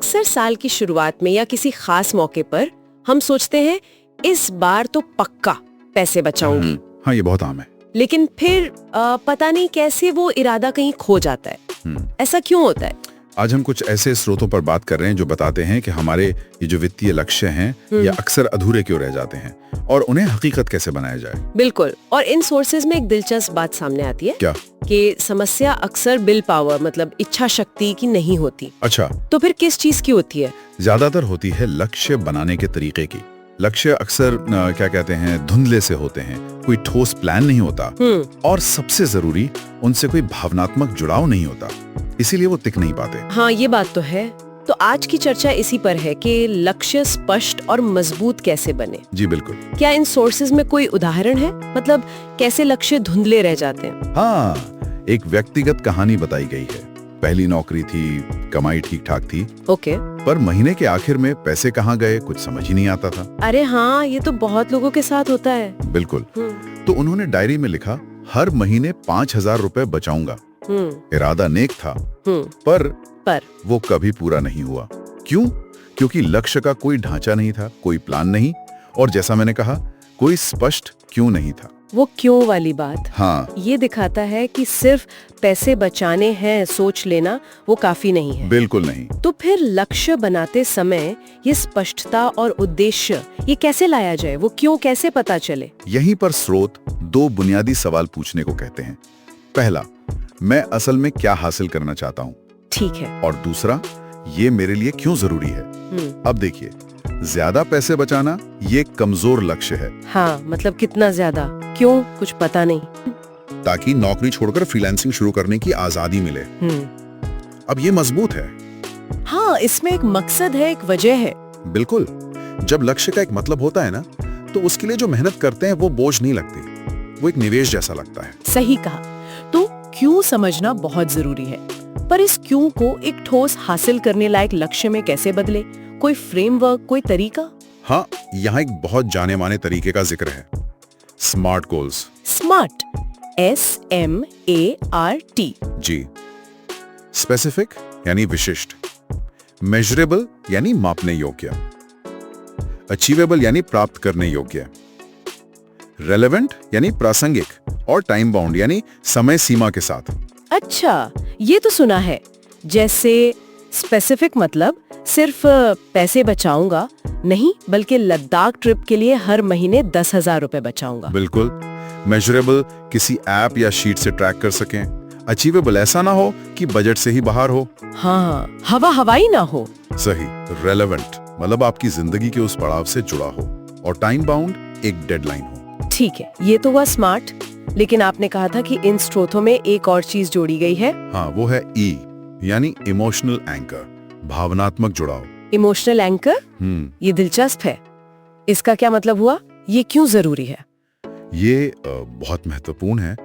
अक्सर साल की शुरुआत में या किसी खास मौके पर हम सोचते हैं इस बार तो पक्का पैसे बचाऊंगी। हाँ, ये बहुत आम है। लेकिन फिर पता नहीं कैसे वो इरादा कहीं खो जाता है। ऐसा क्यों होता है? आज हम कुछ ऐसे स्रोतों पर बात कर रहे हैं जो बताते हैं कि हमारे ये जो वित्तीय लक्ष्य हैं या अक्सर अधूरे क्यों रह जाते हैं और उन्हें हकीकत कैसे बनाया जाए। बिल्कुल। और इन सोर्सेज में एक दिलचस्प बात सामने आती है। क्या? कि समस्या अक्सर विल पावर मतलब इच्छा शक्ति की नहीं होती। अच्छा, तो फिर किस चीज की होती है? ज्यादातर होती है लक्ष्य बनाने के तरीके की। लक्ष्य अक्सर क्या कहते हैं, धुंधले से होते हैं, कोई ठोस प्लान नहीं होता और सबसे जरूरी उनसे कोई भावनात्मक जुड़ाव नहीं होता, इसीलिए वो टिक नहीं पाते। हाँ, ये बात तो है। तो आज की चर्चा इसी पर है कि लक्ष्य स्पष्ट और मजबूत कैसे बने। जी बिल्कुल। क्या इन सोर्सेज में कोई उदाहरण है, मतलब कैसे लक्ष्य धुंधले रह जाते हैं? हाँ, एक व्यक्तिगत कहानी बताई गई है। पहली नौकरी थी, कमाई ठीक ठाक थी। ओके। पर महीने के आखिर में पैसे कहाँ गए कुछ समझ ही नहीं आता था। अरे हाँ, ये तो बहुत लोगों के साथ होता है। बिल्कुल। तो उन्होंने डायरी में लिखा, हर महीने 5,000 रुपए बचाऊंगा। इरादा नेक था, पर वो कभी पूरा नहीं हुआ। क्यों? क्योंकि लक्ष्य का कोई ढांचा नहीं था, कोई प्लान नहीं, और जैसा मैंने कहा, कोई स्पष्ट क्यों नहीं था। वो क्यों वाली बात हाँ, ये दिखाता है कि सिर्फ पैसे बचाने हैं सोच लेना वो काफी नहीं है। बिल्कुल नहीं। तो फिर लक्ष्य बनाते समय ये स्पष्टता और उद्देश्य ये कैसे लाया जाए, वो क्यों कैसे पता चले? यहीं पर स्रोत दो बुनियादी सवाल पूछने को कहते हैं। पहला, मैं असल में क्या हासिल करना चाहता हूँ, ठीक है, और दूसरा, ये मेरे लिए क्यों जरूरी है। अब देखिए, ज्यादा पैसे बचाना ये कमजोर लक्ष्य है। हाँ, मतलब कितना ज्यादा, क्यों, कुछ पता नहीं। ताकि नौकरी छोड़कर फ्रीलांसिंग शुरू करने की आजादी मिले। अब ये मजबूत है। हाँ, इसमें एक मकसद है, एक वजह है। बिल्कुल। जब लक्ष्य का एक मतलब होता है ना, तो उसके लिए जो मेहनत करते हैं वो बोझ नहीं लगती, वो एक निवेश जैसा लगता है। सही कहा। तो क्यों समझना बहुत जरूरी है, पर इस क्यों को एक ठोस हासिल करने लायक लक्ष्य में कैसे बदले? कोई फ्रेमवर्क, कोई तरीका? हाँ, यहाँ एक बहुत जाने माने तरीके का जिक्र है, स्मार्ट गोल्स। Smart, SMART। जी। स्पेसिफिक यानी विशिष्ट, मेजरेबल यानी मापने योग्य, अचीवेबल यानी प्राप्त करने योग्य, रेलेवेंट यानी प्रासंगिक, और टाइम बाउंड यानी समय सीमा के साथ। अच्छा, ये तो सुना है। जैसे स्पेसिफिक मतलब सिर्फ पैसे बचाऊंगा नहीं, बल्कि लद्दाख ट्रिप के लिए हर महीने 10,000 रुपए बचाऊंगा। बिल्कुल। मेजरेबल, किसी ऐप या शीट से ट्रैक कर सकें। अचीवेबल, ऐसा ना हो कि बजट से ही बाहर हो। हाँ, हवा हवाई ना हो। सही। रेलेवेंट मतलब आपकी जिंदगी के उस पड़ाव से जुड़ा हो, और टाइम बाउंड, एक डेडलाइन हो। ठीक है, ये तो हुआ स्मार्ट। लेकिन आपने कहा था कि इन स्रोतों में एक और चीज जोड़ी गई है। हाँ, वो है E यानी इमोशनल एंकर, भावनात्मक जुड़ाव। Emotional anchor? ये दिलचस्प है। इसका क्या मतलब हुआ? ये क्यों जरूरी है? ये बहुत महत्वपूर्ण है।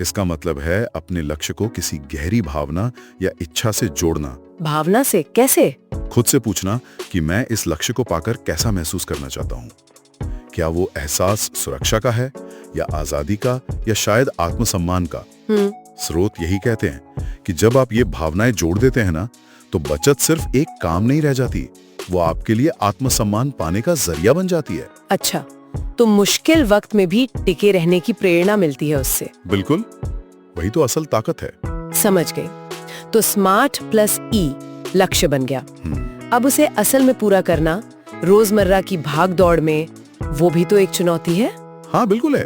इसका मतलब है अपने लक्ष्य को किसी गहरी भावना या इच्छा से जोड़ना। भावना से कैसे? खुद से पूछना कि मैं इस लक्ष्य को पाकर कैसा महसूस करना चाहता हूँ। क्या वो एहसास सुरक्षा का है, या आजादी का, या शायद आत्मसम्मान का? स्रोत यही कहते हैं कि जब आप ये भावनाएं जोड़ देते हैं ना, तो बचत सिर्फ एक काम नहीं रह जाती, वो आपके लिए आत्मसम्मान पाने का जरिया बन जाती है। अच्छा, तो मुश्किल वक्त में भी टिके रहने की प्रेरणा मिलती है उससे। बिल्कुल, वही तो असल ताकत है। समझ गई। तो स्मार्ट प्लस E लक्ष्य बन गया। अब उसे असल में पूरा करना रोजमर्रा की भाग दौड़ में, वो भी तो एक चुनौती है। हाँ बिल्कुल है।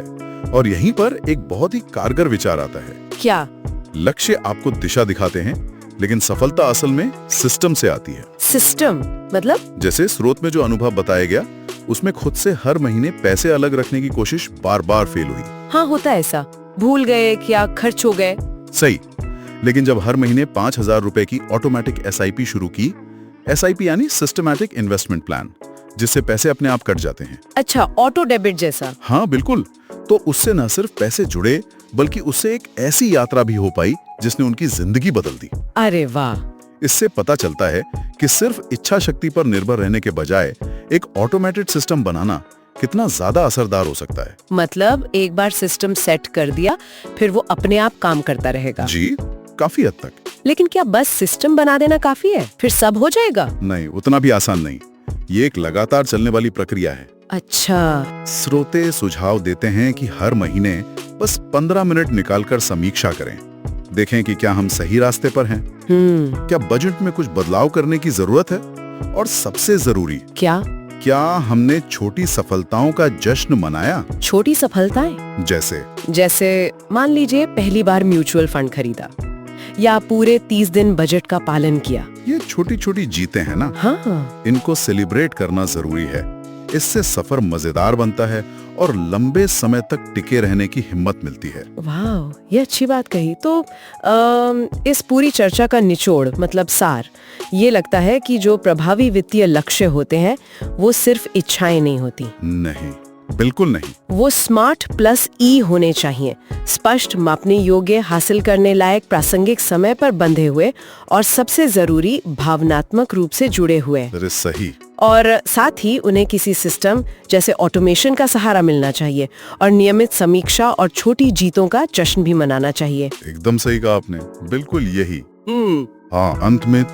और यहीं पर एक बहुत ही कारगर विचार आता है। क्या? लक्ष्य आपको दिशा दिखाते हैं, लेकिन सफलता असल में सिस्टम से आती है। सिस्टम मतलब? जैसे स्रोत में जो अनुभव बताया गया, उसमें खुद से हर महीने पैसे अलग रखने की कोशिश बार बार फेल हुई। हाँ, होता है ऐसा, भूल गए क्या, खर्च हो गए। सही। लेकिन जब हर महीने 5,000 रुपए की ऑटोमेटिक SIP शुरू की, SIP यानी सिस्टमैटिक इन्वेस्टमेंट प्लान, जिससे पैसे अपने आप कट जाते हैं। अच्छा, ऑटो डेबिट जैसा? हाँ बिल्कुल। तो उससे न सिर्फ पैसे जुड़े, बल्कि उससे एक ऐसी यात्रा भी हो पाई जिसने उनकी जिंदगी बदल दी। अरे वाह। इससे पता चलता है कि सिर्फ इच्छा शक्ति पर निर्भर रहने के बजाय एक ऑटोमेटेड सिस्टम बनाना कितना ज्यादा असरदार हो सकता है। मतलब एक बार सिस्टम सेट कर दिया, फिर वो अपने आप काम करता रहेगा। जी, काफी हद तक। लेकिन क्या बस सिस्टम बना देना काफी है, फिर सब हो जाएगा? नहीं, उतना भी आसान नहीं। ये एक लगातार चलने वाली प्रक्रिया है। अच्छा। स्रोते सुझाव देते हैं कि हर महीने बस 15 मिनट निकालकर समीक्षा करें, देखें कि क्या हम सही रास्ते पर हैं, क्या बजट में कुछ बदलाव करने की जरूरत है, और सबसे जरूरी, क्या हमने छोटी सफलताओं का जश्न मनाया? छोटी सफलताएं? जैसे मान लीजिए पहली बार म्यूचुअल फंड खरीदा, या पूरे 30 दिन बजट का पालन किया। ये छोटी छोटी जीतें हैं ना। हाँ। इनको सेलिब्रेट करना जरूरी है। इससे सफर मजेदार बनता है और लंबे समय तक टिके रहने की हिम्मत मिलती है। वाह, ये अच्छी बात कही। तो इस पूरी चर्चा का निचोड़ मतलब सार ये लगता है कि जो प्रभावी वित्तीय लक्ष्य होते हैं वो सिर्फ इच्छाएं नहीं होती। नहीं, बिल्कुल नहीं। वो स्मार्ट प्लस ई होने चाहिए, स्पष्ट, मापने योग्य, हासिल करने लायक, प्रासंगिक, समय पर बंधे हुए और सबसे जरूरी भावनात्मक रूप से जुड़े हुए। सही। और साथ ही उन्हें किसी सिस्टम जैसे ऑटोमेशन का सहारा मिलना चाहिए और नियमित समीक्षा और छोटी जीतों का जश्न भी मनाना चाहिए। एकदम सही कहा आपने, बिल्कुल यही। हाँ, अंत में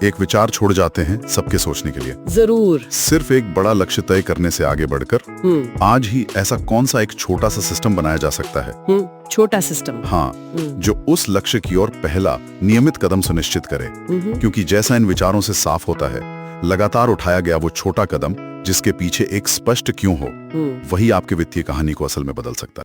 एक विचार छोड़ जाते हैं सबके सोचने के लिए। जरूर। सिर्फ एक बड़ा लक्ष्य तय करने से आगे बढ़कर आज ही ऐसा कौन सा एक छोटा सा सिस्टम बनाया जा सकता है? छोटा सिस्टम। हाँ, जो उस लक्ष्य की ओर पहला नियमित कदम सुनिश्चित करे। क्योंकि जैसा इन विचारों से साफ होता है, लगातार उठाया गया वो छोटा कदम जिसके पीछे एक स्पष्ट क्यों हो, वही आपके वित्तीय कहानी को असल में बदल सकता है।